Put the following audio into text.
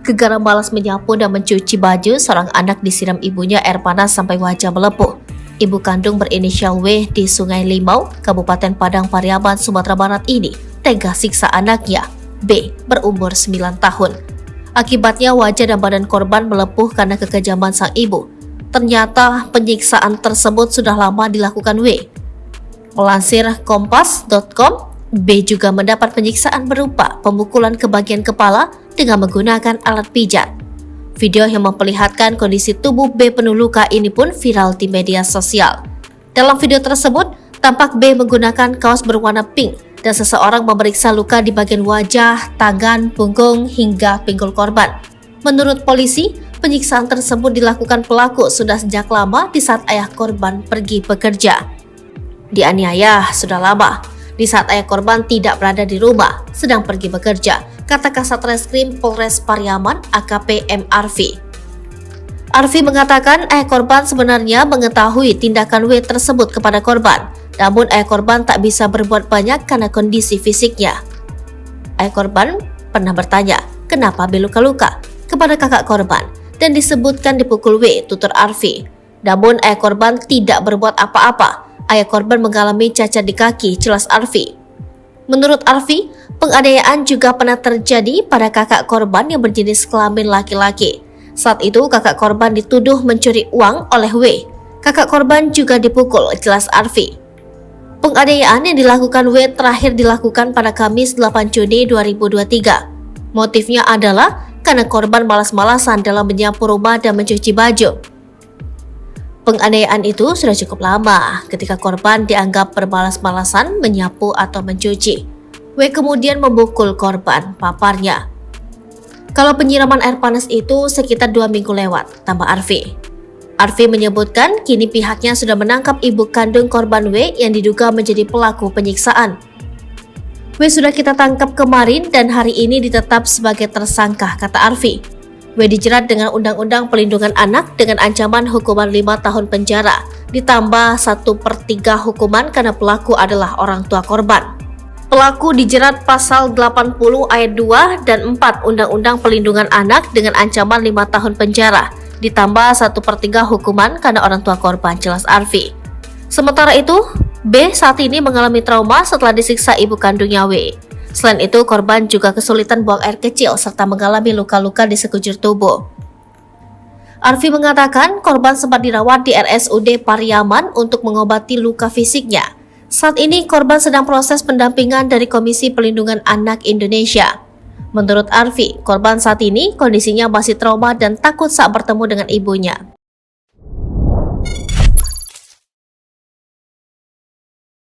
Gegara malas menyapu dan mencuci baju, seorang anak disiram ibunya air panas sampai wajah melepuh. Ibu kandung berinisial W di Sungai Limau, Kabupaten Padang Pariaman, Sumatera Barat ini tega siksa anaknya, B, berumur 9 tahun. Akibatnya wajah dan badan korban melepuh karena kekejaman sang ibu. Ternyata penyiksaan tersebut sudah lama dilakukan W. Melansir kompas.com, B juga mendapat penyiksaan berupa pemukulan ke bagian kepala dengan menggunakan alat pijat. Video yang memperlihatkan kondisi tubuh B penuh luka ini pun viral di media sosial. Dalam video tersebut, tampak B menggunakan kaos berwarna pink dan seseorang memeriksa luka di bagian wajah, tangan, punggung, hingga pinggul korban. Menurut polisi, penyiksaan tersebut dilakukan pelaku sudah sejak lama di saat ayah korban pergi bekerja. Dianiaya sudah lama, di saat ayah korban tidak berada di rumah, sedang pergi bekerja, kata Kasat Reskrim Polres Pariaman AKP M. Arfi. Arfi mengatakan ayah korban sebenarnya mengetahui tindakan W tersebut kepada korban, namun ayah korban tak bisa berbuat banyak karena kondisi fisiknya. Ayah korban pernah bertanya, kenapa B luka-luka, kepada kakak korban, dan disebutkan dipukul W, tutur Arfi. Namun ayah korban tidak berbuat apa-apa. Ayah korban mengalami cacat di kaki, jelas Arfi. Menurut Arfi, penganiayaan juga pernah terjadi pada kakak korban yang berjenis kelamin laki-laki. Saat itu kakak korban dituduh mencuri uang oleh W. Kakak korban juga dipukul, jelas Arfi. Penganiayaan yang dilakukan W terakhir dilakukan pada Kamis 8 Juni 2023. Motifnya adalah karena korban malas-malasan dalam menyapu rumah dan mencuci baju. Penganiayaan itu sudah cukup lama ketika korban dianggap bermalas-malasan menyapu atau mencuci. W kemudian memukul korban, paparnya. Kalau penyiraman air panas itu sekitar 2 minggu lewat, tambah Arfi. Arfi menyebutkan kini pihaknya sudah menangkap ibu kandung korban W yang diduga menjadi pelaku penyiksaan. W sudah kita tangkap kemarin dan hari ini ditetap sebagai tersangka, kata Arfi. W dijerat dengan Undang-Undang Perlindungan Anak dengan ancaman hukuman 5 tahun penjara, ditambah 1/3 hukuman karena pelaku adalah orang tua korban. Pelaku dijerat pasal 80 ayat 2 dan 4 Undang-Undang Perlindungan Anak dengan ancaman 5 tahun penjara, ditambah 1/3 hukuman karena orang tua korban, jelas Arfi. Sementara itu, B saat ini mengalami trauma setelah disiksa ibu kandungnya W. Selain itu, korban juga kesulitan buang air kecil serta mengalami luka-luka di sekujur tubuh. Arfi mengatakan korban sempat dirawat di RSUD Pariaman untuk mengobati luka fisiknya. Saat ini korban sedang proses pendampingan dari Komisi Perlindungan Anak Indonesia. Menurut Arfi, korban saat ini kondisinya masih trauma dan takut saat bertemu dengan ibunya.